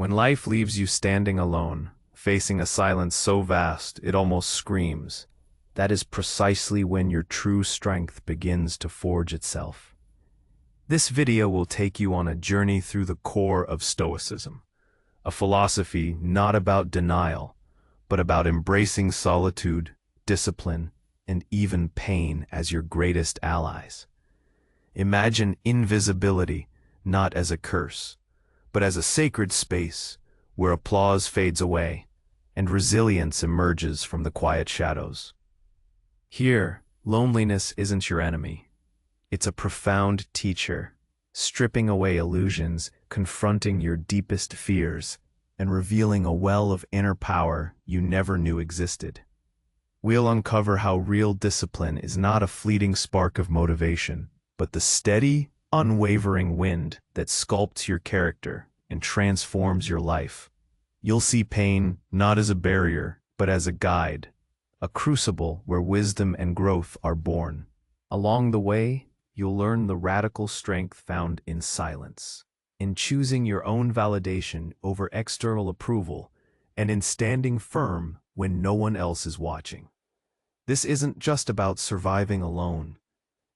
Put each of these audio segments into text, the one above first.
When life leaves you standing alone, facing a silence so vast it almost screams, that is precisely when your true strength begins to forge itself. This video will take you on a journey through the core of Stoicism, a philosophy not about denial, but about embracing solitude, discipline, and even pain as your greatest allies. Imagine invisibility not as a curse, but as a sacred space where applause fades away and resilience emerges from the quiet shadows. Here, loneliness isn't your enemy. It's a profound teacher, stripping away illusions, confronting your deepest fears, and revealing a well of inner power you never knew existed. We'll uncover how real discipline is not a fleeting spark of motivation, but the steady, unwavering wind that sculpts your character and transforms your life. You'll see pain not as a barrier, but as a guide, a crucible where wisdom and growth are born. Along the way, you'll learn the radical strength found in silence, in choosing your own validation over external approval, and in standing firm when no one else is watching. This isn't just about surviving alone.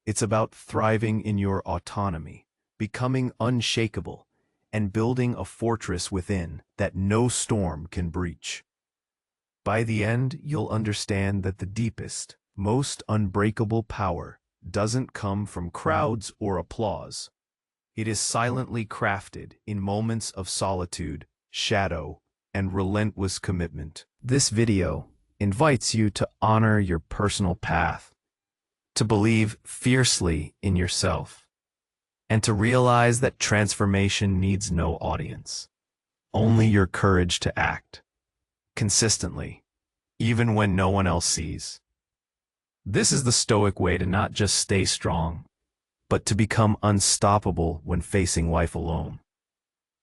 It's about thriving in your autonomy, becoming unshakable, and building a fortress within that no storm can breach. By the end, you'll understand that the deepest, most unbreakable power doesn't come from crowds or applause. It is silently crafted in moments of solitude, shadow, and relentless commitment. This video invites you to honor your personal path, to believe fiercely in yourself, and to realize that transformation needs no audience, only your courage to act consistently, even when no one else sees. This is the Stoic way to not just stay strong, but to become unstoppable when facing life alone.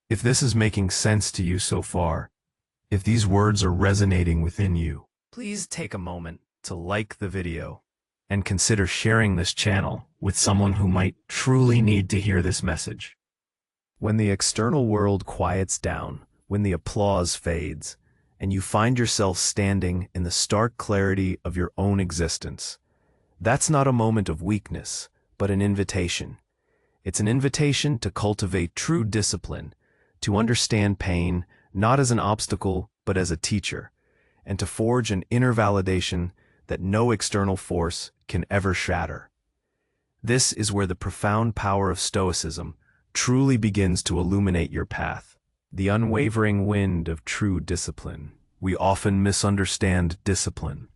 If this is making sense to you so far, if these words are resonating within you, please take a moment to like the video and consider sharing this channel with someone who might truly need to hear this message. When the external world quiets down, when the applause fades, and you find yourself standing in the stark clarity of your own existence, that's not a moment of weakness, but an invitation. It's an invitation to cultivate true discipline, to understand pain not as an obstacle, but as a teacher, and to forge an inner validation that no external force can ever shatter. This is where the profound power of Stoicism truly begins to illuminate your path. The unwavering wind of true discipline. We often misunderstand discipline.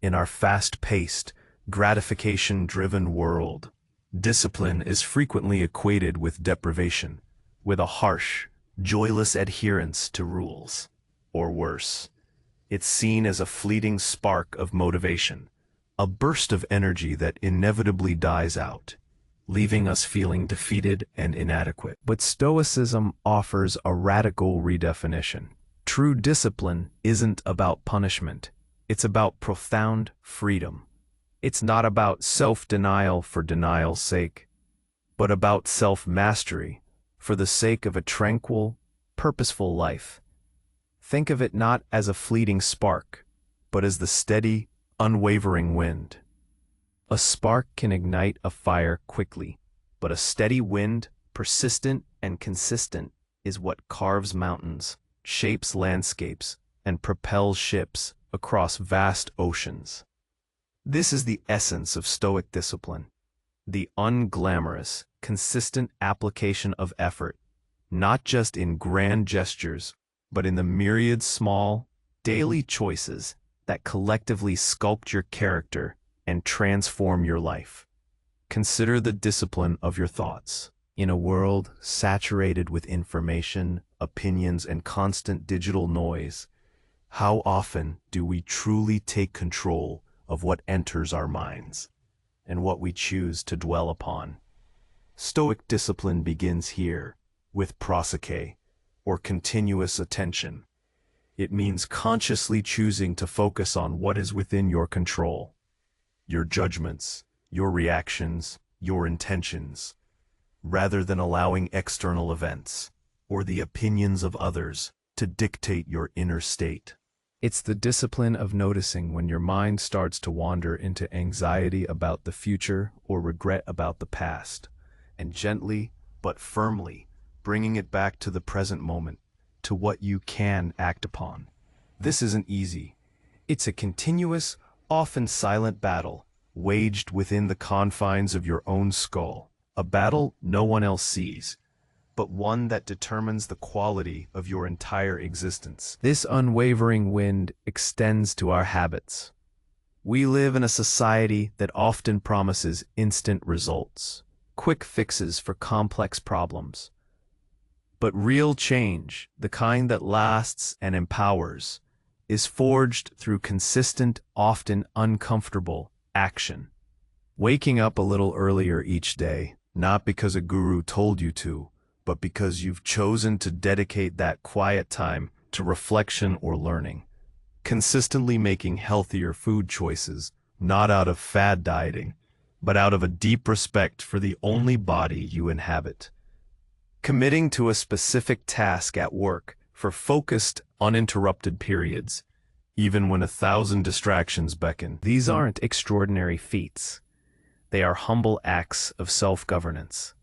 In our fast-paced, gratification-driven world, discipline is frequently equated with deprivation, with a harsh, joyless adherence to rules. Or worse, it's seen as a fleeting spark of motivation, a burst of energy that inevitably dies out, leaving us feeling defeated and inadequate. But Stoicism offers a radical redefinition. True discipline isn't about punishment. It's about profound freedom. It's not about self-denial for denial's sake, but about self-mastery for the sake of a tranquil, purposeful life. Think of it not as a fleeting spark, but as the steady, unwavering wind. A spark can ignite a fire quickly, but a steady wind, persistent and consistent, is what carves mountains, shapes landscapes, and propels ships across vast oceans. This is the essence of Stoic discipline, the unglamorous, consistent application of effort, not just in grand gestures, but in the myriad small, daily choices that collectively sculpt your character and transform your life. Consider the discipline of your thoughts. In a world saturated with information, opinions, and constant digital noise, how often do we truly take control of what enters our minds and what we choose to dwell upon? Stoic discipline begins here, with prosike, or continuous attention. It means consciously choosing to focus on what is within your control, your judgments, your reactions, your intentions, rather than allowing external events, or the opinions of others to dictate your inner state. It's the discipline of noticing when your mind starts to wander into anxiety about the future or regret about the past, and gently but firmly bringing it back to the present moment, to what you can act upon. This isn't easy. It's a continuous, often silent battle, waged within the confines of your own skull, a battle no one else sees, but one that determines the quality of your entire existence. This unwavering wind extends to our habits. We live in a society that often promises instant results, quick fixes for complex problems. But real change, the kind that lasts and empowers, is forged through consistent, often uncomfortable action. Waking up a little earlier each day, not because a guru told you to, but because you've chosen to dedicate that quiet time to reflection or learning. Consistently making healthier food choices, not out of fad dieting, but out of a deep respect for the only body you inhabit. Committing to a specific task at work for focused, uninterrupted periods, even when 1,000 distractions beckon. These aren't extraordinary feats. They are humble acts of self-governance.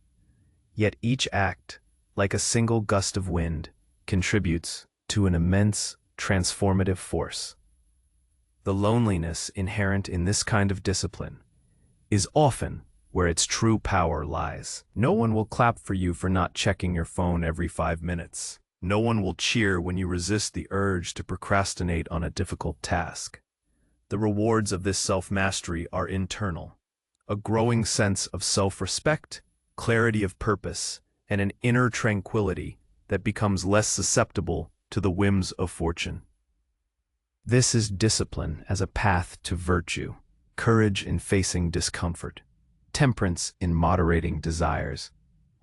Yet each act, like a single gust of wind, contributes to an immense, transformative force. The loneliness inherent in this kind of discipline is often where its true power lies. No one will clap for you for not checking your phone every 5 minutes. No one will cheer when you resist the urge to procrastinate on a difficult task. The rewards of this self-mastery are internal. A growing sense of self-respect, clarity of purpose, and an inner tranquility that becomes less susceptible to the whims of fortune. This is discipline as a path to virtue, courage in facing discomfort, temperance in moderating desires,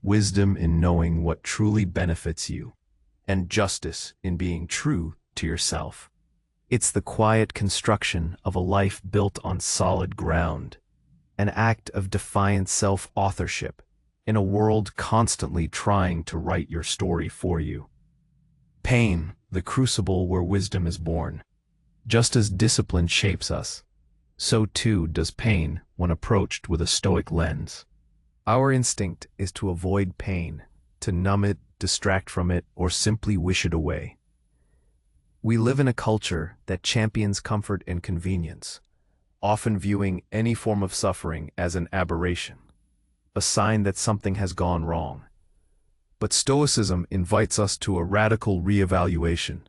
wisdom in knowing what truly benefits you, and justice in being true to yourself. It's the quiet construction of a life built on solid ground, an act of defiant self-authorship in a world constantly trying to write your story for you. Pain, the crucible where wisdom is born. Just as discipline shapes us, so too does pain when approached with a stoic lens. Our instinct is to avoid pain, to numb it, distract from it, or simply wish it away. We live in a culture that champions comfort and convenience, often viewing any form of suffering as an aberration, a sign that something has gone wrong. But Stoicism invites us to a radical reevaluation.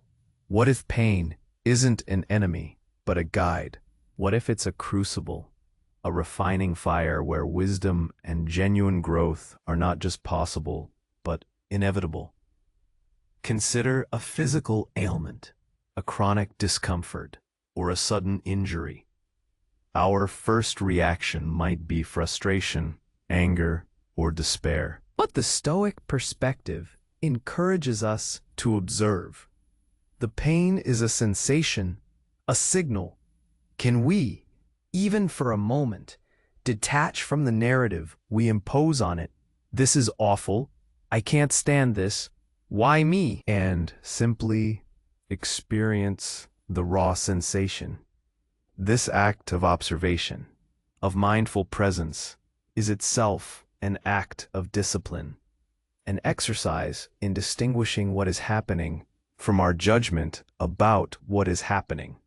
What if pain isn't an enemy, but a guide? What if it's a crucible, a refining fire where wisdom and genuine growth are not just possible, but inevitable? Consider a physical ailment, a chronic discomfort, or a sudden injury. Our first reaction might be frustration, anger, or despair. But the Stoic perspective encourages us to observe. The pain is a sensation, a signal. Can we, even for a moment, detach from the narrative we impose on it? This is awful. I can't stand this. Why me? And simply experience the raw sensation. This act of observation, of mindful presence, is itself an act of discipline, an exercise in distinguishing what is happening from our judgment about what is happening.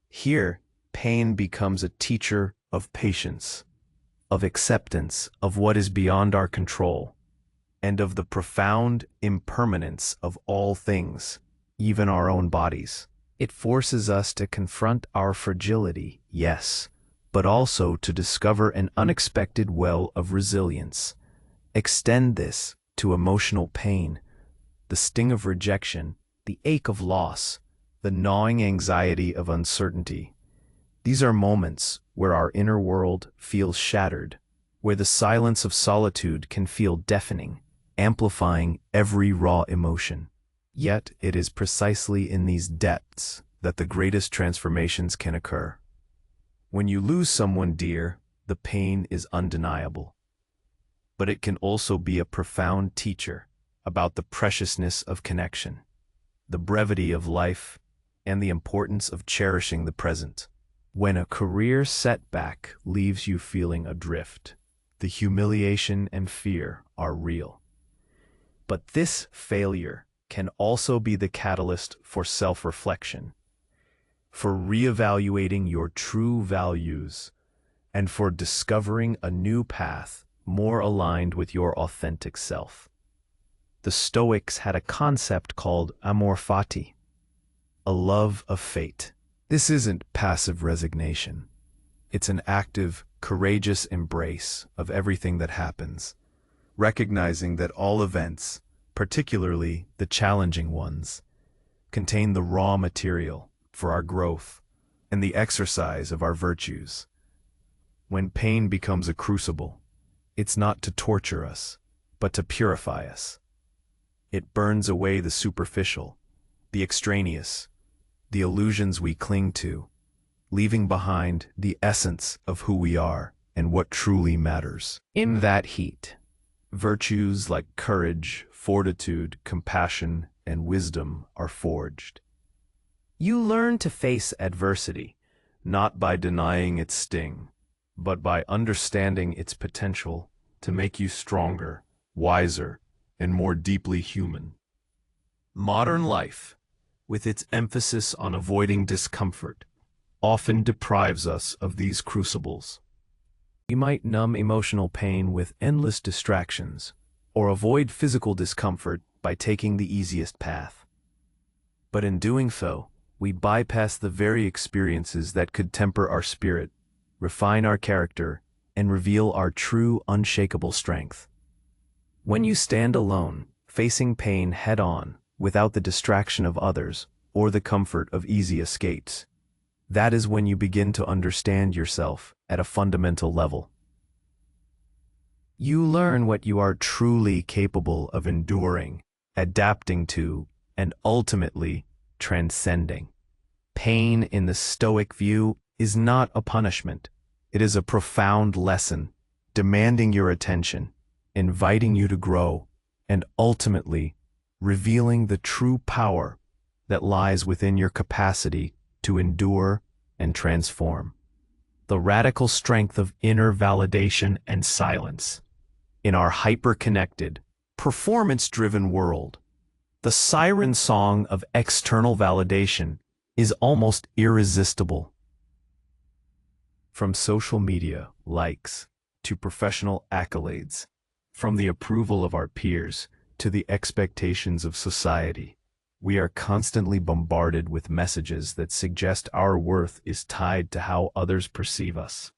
Here, pain becomes a teacher of patience, of acceptance of what is beyond our control, and of the profound impermanence of all things, even our own bodies. It forces us to confront our fragility, yes, but also to discover an unexpected well of resilience. Extend this to emotional pain, the sting of rejection, the ache of loss, the gnawing anxiety of uncertainty. These are moments where our inner world feels shattered, where the silence of solitude can feel deafening, amplifying every raw emotion. Yet it is precisely in these depths that the greatest transformations can occur. When you lose someone dear, the pain is undeniable. But it can also be a profound teacher, about the preciousness of connection, the brevity of life, and the importance of cherishing the present. When a career setback leaves you feeling adrift, the humiliation and fear are real. But this failure can also be the catalyst for self-reflection, for reevaluating your true values, and for discovering a new path more aligned with your authentic self. The Stoics had a concept called amor fati, a love of fate. This isn't passive resignation. It's an active, courageous embrace of everything that happens, recognizing that all events, particularly the challenging ones, contain the raw material for our growth and the exercise of our virtues. When pain becomes a crucible, it's not to torture us, but to purify us. It burns away the superficial, the extraneous, the illusions we cling to, leaving behind the essence of who we are and what truly matters. In that heat, virtues like courage, fortitude, compassion, and wisdom are forged. You learn to face adversity, not by denying its sting, but by understanding its potential to make you stronger, wiser, and more deeply human. Modern life, with its emphasis on avoiding discomfort, often deprives us of these crucibles. We might numb emotional pain with endless distractions, or avoid physical discomfort by taking the easiest path. But in doing so, we bypass the very experiences that could temper our spirit, refine our character, and reveal our true, unshakable strength. When you stand alone, facing pain head-on, without the distraction of others or the comfort of easy escapes, that is when you begin to understand yourself at a fundamental level. You learn what you are truly capable of enduring, adapting to, and ultimately transcending. Pain in the Stoic view is not a punishment. It is a profound lesson, demanding your attention, inviting you to grow, and ultimately revealing the true power that lies within your capacity to endure and transform. The radical strength of inner validation and silence. In our hyper-connected, performance-driven world, the siren song of external validation is almost irresistible. From social media likes to professional accolades, from the approval of our peers to the expectations of society, we are constantly bombarded with messages that suggest our worth is tied to how others perceive us.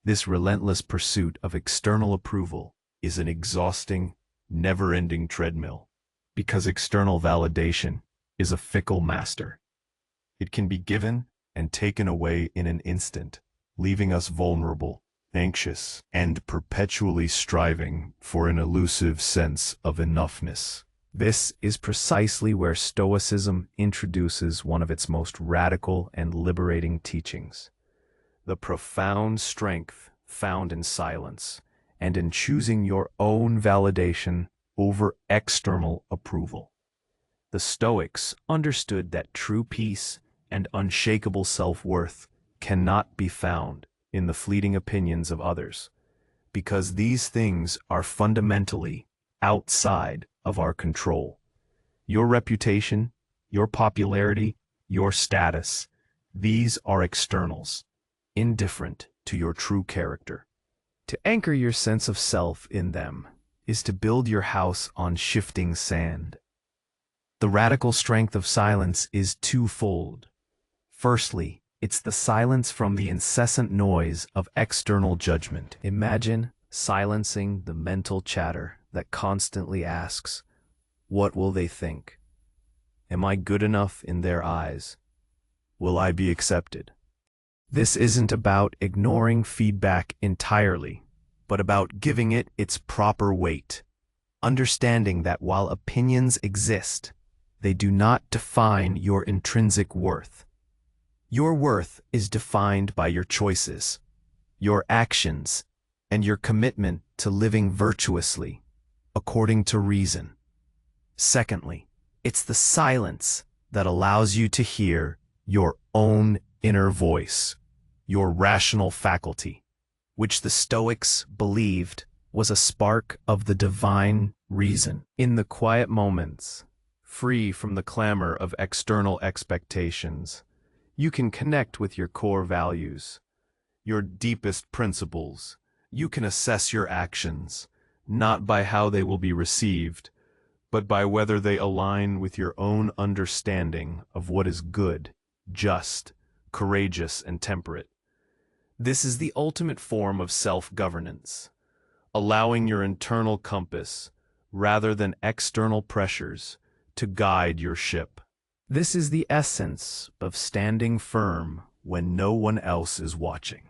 This relentless pursuit of external approval is an exhausting, never-ending treadmill, because external validation is a fickle master. It can be given and taken away in an instant, leaving us vulnerable, anxious, and perpetually striving for an elusive sense of enoughness. This is precisely where Stoicism introduces one of its most radical and liberating teachings: the profound strength found in silence and in choosing your own validation over external approval. The Stoics understood that true peace and unshakable self-worth cannot be found in the fleeting opinions of others, because these things are fundamentally outside of our control. Your reputation, your popularity, your status, these are externals, indifferent to your true character. To anchor your sense of self in them is to build your house on shifting sand. The radical strength of silence is twofold. Firstly, it's the silence from the incessant noise of external judgment. Imagine silencing the mental chatter that constantly asks, "What will they think? Am I good enough in their eyes? Will I be accepted?" This isn't about ignoring feedback entirely, but about giving it its proper weight, understanding that while opinions exist, they do not define your intrinsic worth. Your worth is defined by your choices, your actions, and your commitment to living virtuously, according to reason. Secondly, it's the silence that allows you to hear your own inner voice, your rational faculty, which the Stoics believed was a spark of the divine reason. In the quiet moments, free from the clamor of external expectations, you can connect with your core values, your deepest principles. You can assess your actions, not by how they will be received, but by whether they align with your own understanding of what is good, just, courageous, and temperate. This is the ultimate form of self-governance, allowing your internal compass, rather than external pressures, to guide your ship. This is the essence of standing firm when no one else is watching.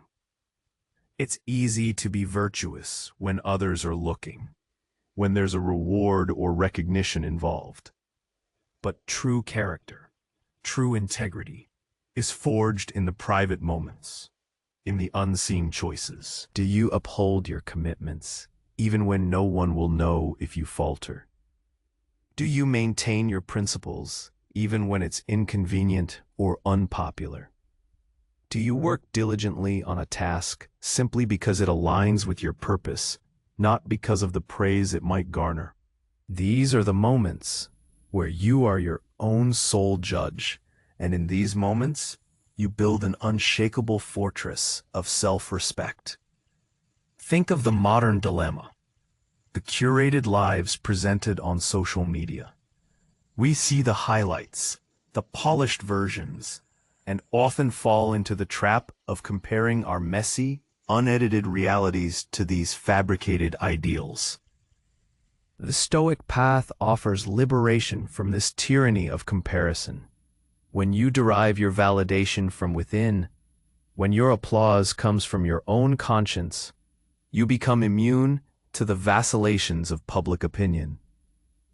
It's easy to be virtuous when others are looking, when there's a reward or recognition involved. But true character, true integrity, is forged in the private moments, in the unseen choices. Do you uphold your commitments, even when no one will know if you falter? Do you maintain your principles, even when it's inconvenient or unpopular? Do you work diligently on a task simply because it aligns with your purpose, not because of the praise it might garner? These are the moments where you are your own sole judge, and in these moments, you build an unshakable fortress of self-respect. Think of the modern dilemma, the curated lives presented on social media. We see the highlights, the polished versions, and often fall into the trap of comparing our messy, unedited realities to these fabricated ideals. The Stoic path offers liberation from this tyranny of comparison. When you derive your validation from within, when your applause comes from your own conscience, you become immune to the vacillations of public opinion.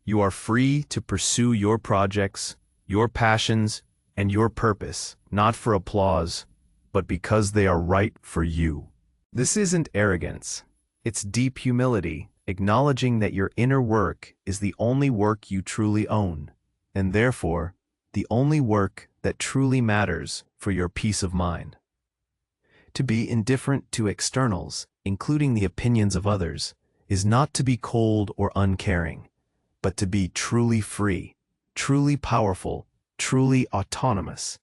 You are free to pursue your projects, your passions, and your purpose, not for applause, but because they are right for you. This isn't arrogance. It's deep humility, acknowledging that your inner work is the only work you truly own, and therefore, the only work that truly matters for your peace of mind. To be indifferent to externals, including the opinions of others, is not to be cold or uncaring, but to be truly free, truly powerful, truly autonomous.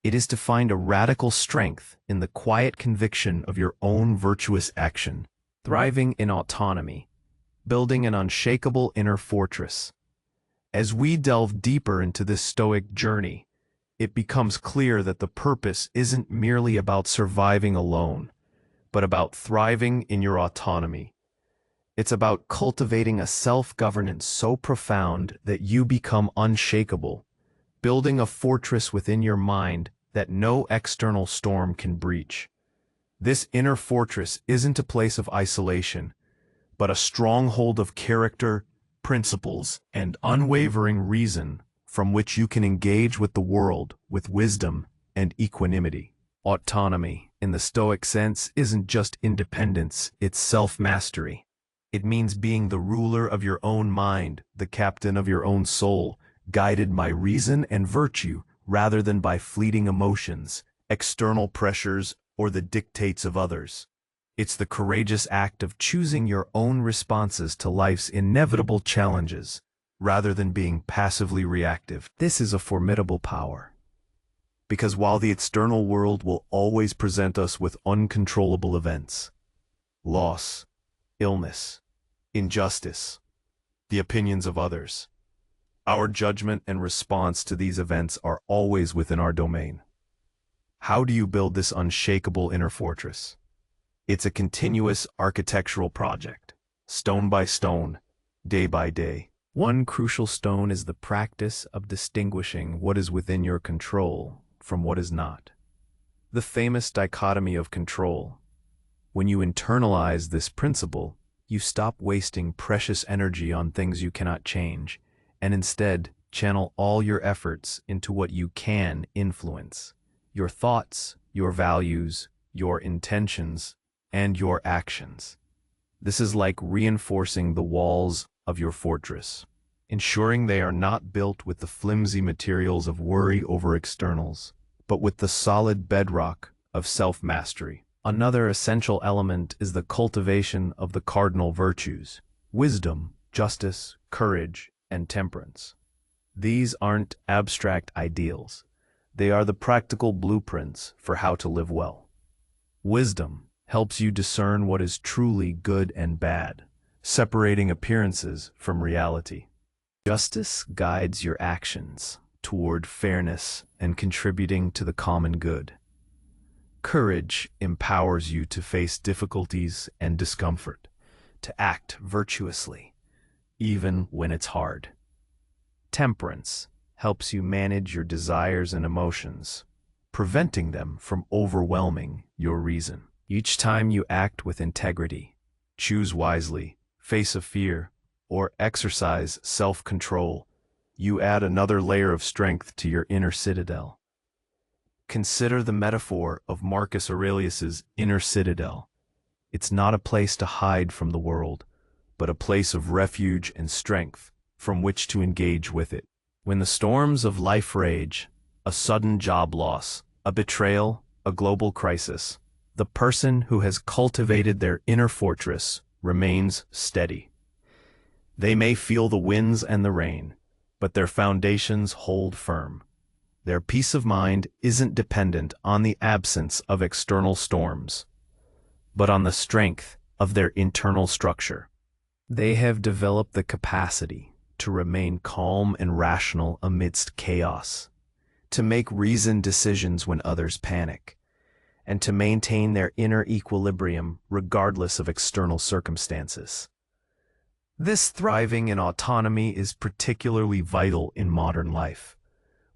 It is to find a radical strength in the quiet conviction of your own virtuous action, thriving in autonomy, building an unshakable inner fortress. As we delve deeper into this Stoic journey, it becomes clear that the purpose isn't merely about surviving alone, but about thriving in your autonomy. It's about cultivating a self-governance so profound that you become unshakable, building a fortress within your mind that no external storm can breach. This inner fortress isn't a place of isolation, but a stronghold of character, principles, and unwavering reason from which you can engage with the world with wisdom and equanimity. Autonomy, in the Stoic sense, isn't just independence, it's self-mastery. It means being the ruler of your own mind, the captain of your own soul, guided by reason and virtue rather than by fleeting emotions, external pressures, or the dictates of others. It's the courageous act of choosing your own responses to life's inevitable challenges, rather than being passively reactive. This is a formidable power. Because while the external world will always present us with uncontrollable events, loss, illness, injustice, the opinions of others, our judgment and response to these events are always within our domain. How do you build this unshakable inner fortress? It's a continuous architectural project, stone by stone, day by day. One crucial stone is the practice of distinguishing what is within your control from what is not. The famous dichotomy of control. When you internalize this principle, you stop wasting precious energy on things you cannot change, and instead channel all your efforts into what you can influence: your thoughts, your values, your intentions, and your actions. This is like reinforcing the walls of your fortress. ensuring they are not built with the flimsy materials of worry over externals, but with the solid bedrock of self-mastery. Another essential element is the cultivation of the cardinal virtues: wisdom, justice, courage, and temperance. These aren't abstract ideals. They are the practical blueprints for how to live well. Wisdom helps you discern what is truly good and bad, separating appearances from reality. Justice guides your actions toward fairness and contributing to the common good. Courage empowers you to face difficulties and discomfort, to act virtuously, even when it's hard. Temperance helps you manage your desires and emotions, preventing them from overwhelming your reason. Each time you act with integrity, choose wisely, face a fear, or exercise self-control, you add another layer of strength to your inner citadel. Consider the metaphor of Marcus Aurelius's inner citadel. It's not a place to hide from the world, but a place of refuge and strength from which to engage with it. When the storms of life rage, a sudden job loss, a betrayal, a global crisis, the person who has cultivated their inner fortress remains steady. They may feel the winds and the rain, but their foundations hold firm. Their peace of mind isn't dependent on the absence of external storms, but on the strength of their internal structure. They have developed the capacity to remain calm and rational amidst chaos, to make reasoned decisions when others panic, and to maintain their inner equilibrium regardless of external circumstances. This thriving in autonomy is particularly vital in modern life,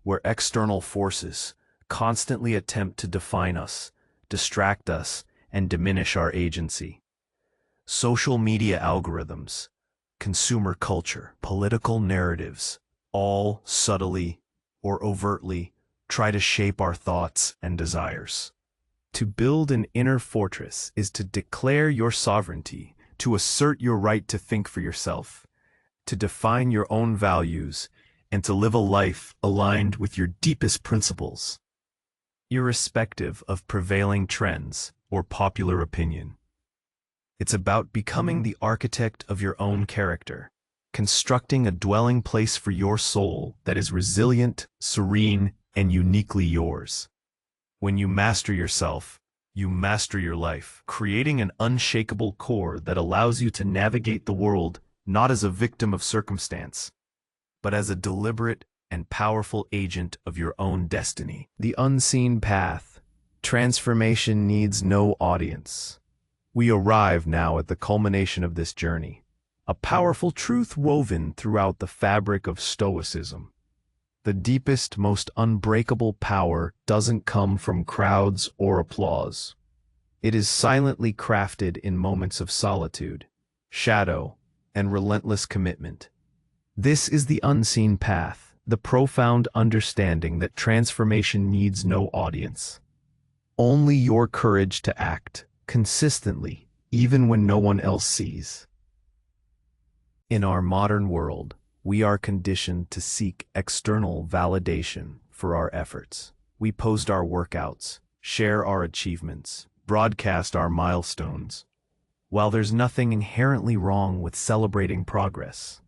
where external forces constantly attempt to define us, distract us, and diminish our agency. Social media algorithms, consumer culture, political narratives, all subtly or overtly try to shape our thoughts and desires. To build an inner fortress is to declare your sovereignty, to assert your right to think for yourself, to define your own values, and to live a life aligned with your deepest principles, irrespective of prevailing trends or popular opinion. It's about becoming the architect of your own character, constructing a dwelling place for your soul that is resilient, serene, and uniquely yours. When you master yourself, you master your life, creating an unshakable core that allows you to navigate the world not as a victim of circumstance, but as a deliberate and powerful agent of your own destiny. The unseen path. Transformation needs no audience. We arrive now at the culmination of this journey, a powerful truth woven throughout the fabric of Stoicism. The deepest, most unbreakable power doesn't come from crowds or applause. It is silently crafted in moments of solitude, shadow, and relentless commitment. This is the unseen path, the profound understanding that transformation needs no audience. Only your courage to act consistently, even when no one else sees. In our modern world, we are conditioned to seek external validation for our efforts. We post our workouts, share our achievements, broadcast our milestones. While there's nothing inherently wrong with celebrating progress,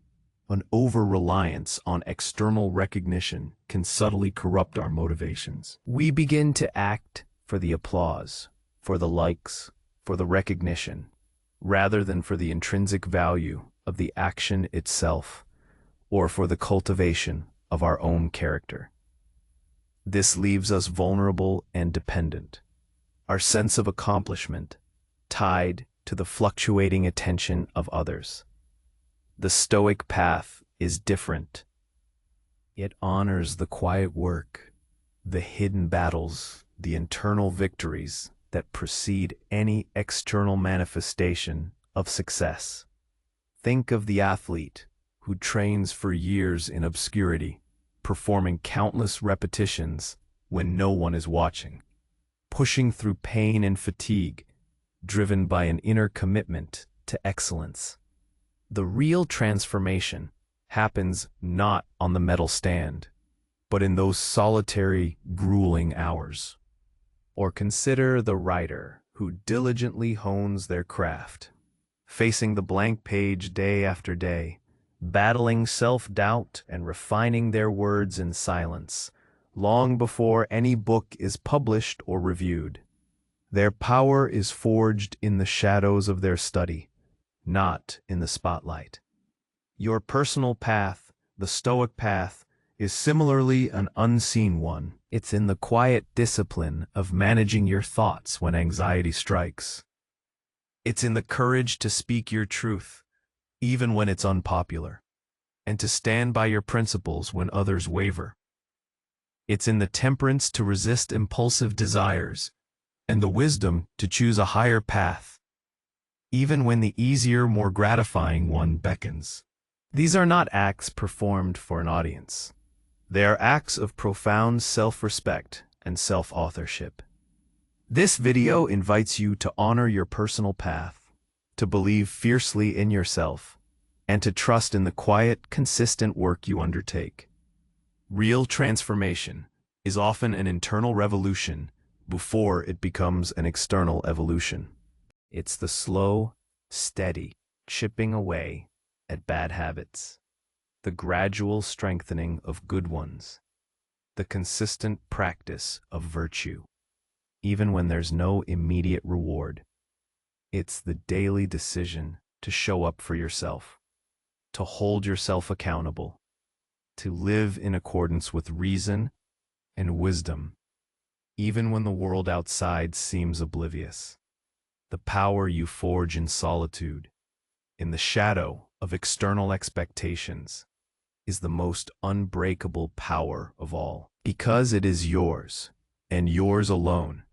an over-reliance on external recognition can subtly corrupt our motivations. We begin to act for the applause, for the likes, for the recognition, rather than for the intrinsic value of the action itself, or for the cultivation of our own character. This leaves us vulnerable and dependent, our sense of accomplishment tied to the fluctuating attention of others. The Stoic path is different. It honors the quiet work, the hidden battles, the internal victories that precede any external manifestation of success. Think of the athlete who trains for years in obscurity, performing countless repetitions when no one is watching, pushing through pain and fatigue, driven by an inner commitment to excellence. The real transformation happens not on the medal stand, but in those solitary, grueling hours. Or consider the writer who diligently hones their craft, facing the blank page day after day, battling self-doubt and refining their words in silence, long before any book is published or reviewed. Their power is forged in the shadows of their study, not in the spotlight. Your personal path, the Stoic path, is similarly an unseen one. It's in the quiet discipline of managing your thoughts when anxiety strikes. It's in the courage to speak your truth, even when it's unpopular, and to stand by your principles when others waver. It's in the temperance to resist impulsive desires, and the wisdom to choose a higher path, even when the easier, more gratifying one beckons. These are not acts performed for an audience. They are acts of profound self-respect and self-authorship. This video invites you to honor your personal path, to believe fiercely in yourself, and to trust in the quiet, consistent work you undertake. Real transformation is often an internal revolution before it becomes an external evolution. It's the slow, steady chipping away at bad habits, the gradual strengthening of good ones, the consistent practice of virtue, even when there's no immediate reward. It's the daily decision to show up for yourself, to hold yourself accountable, to live in accordance with reason and wisdom, even when the world outside seems oblivious. The power you forge in solitude, in the shadow of external expectations, is the most unbreakable power of all. Because it is yours, and yours alone,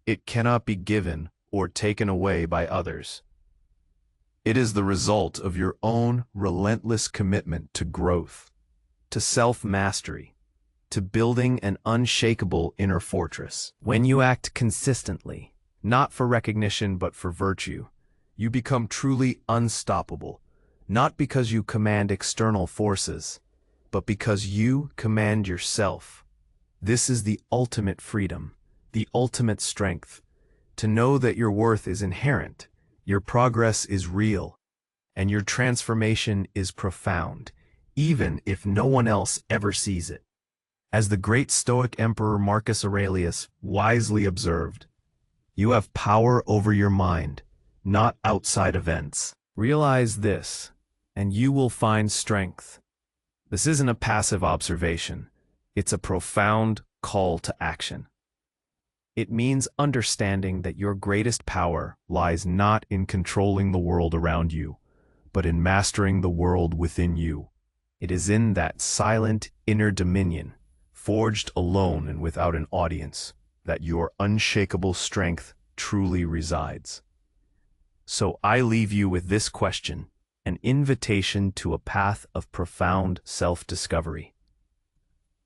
it cannot be given or taken away by others. It is the result of your own relentless commitment to growth, to self-mastery, to building an unshakable inner fortress. When you act consistently, not for recognition but for virtue, you become truly unstoppable, not because you command external forces, but because you command yourself. This is the ultimate freedom, the ultimate strength, to know that your worth is inherent, your progress is real, and your transformation is profound, even if no one else ever sees it. As the great Stoic Emperor Marcus Aurelius wisely observed, you have power over your mind, not outside events. Realize this, and you will find strength. This isn't a passive observation. It's a profound call to action. It means understanding that your greatest power lies not in controlling the world around you, but in mastering the world within you. It is in that silent inner dominion, forged alone and without an audience, that your unshakable strength truly resides. So I leave you with this question, an invitation to a path of profound self-discovery.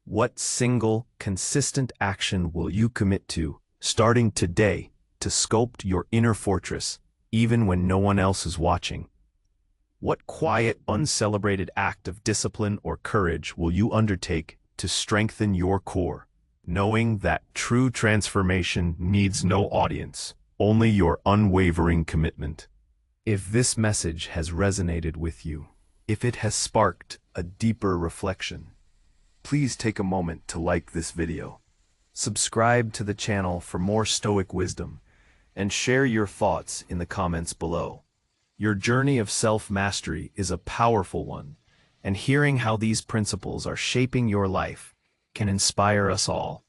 What single, consistent action will you commit to, starting today, to sculpt your inner fortress, even when no one else is watching? What quiet, uncelebrated act of discipline or courage will you undertake to strengthen your core, knowing that true transformation needs no audience, only your unwavering commitment? If this message has resonated with you, if it has sparked a deeper reflection, please take a moment to like this video, subscribe to the channel for more Stoic wisdom, and share your thoughts in the comments below. Your journey of self-mastery is a powerful one, and hearing how these principles are shaping your life can inspire us all.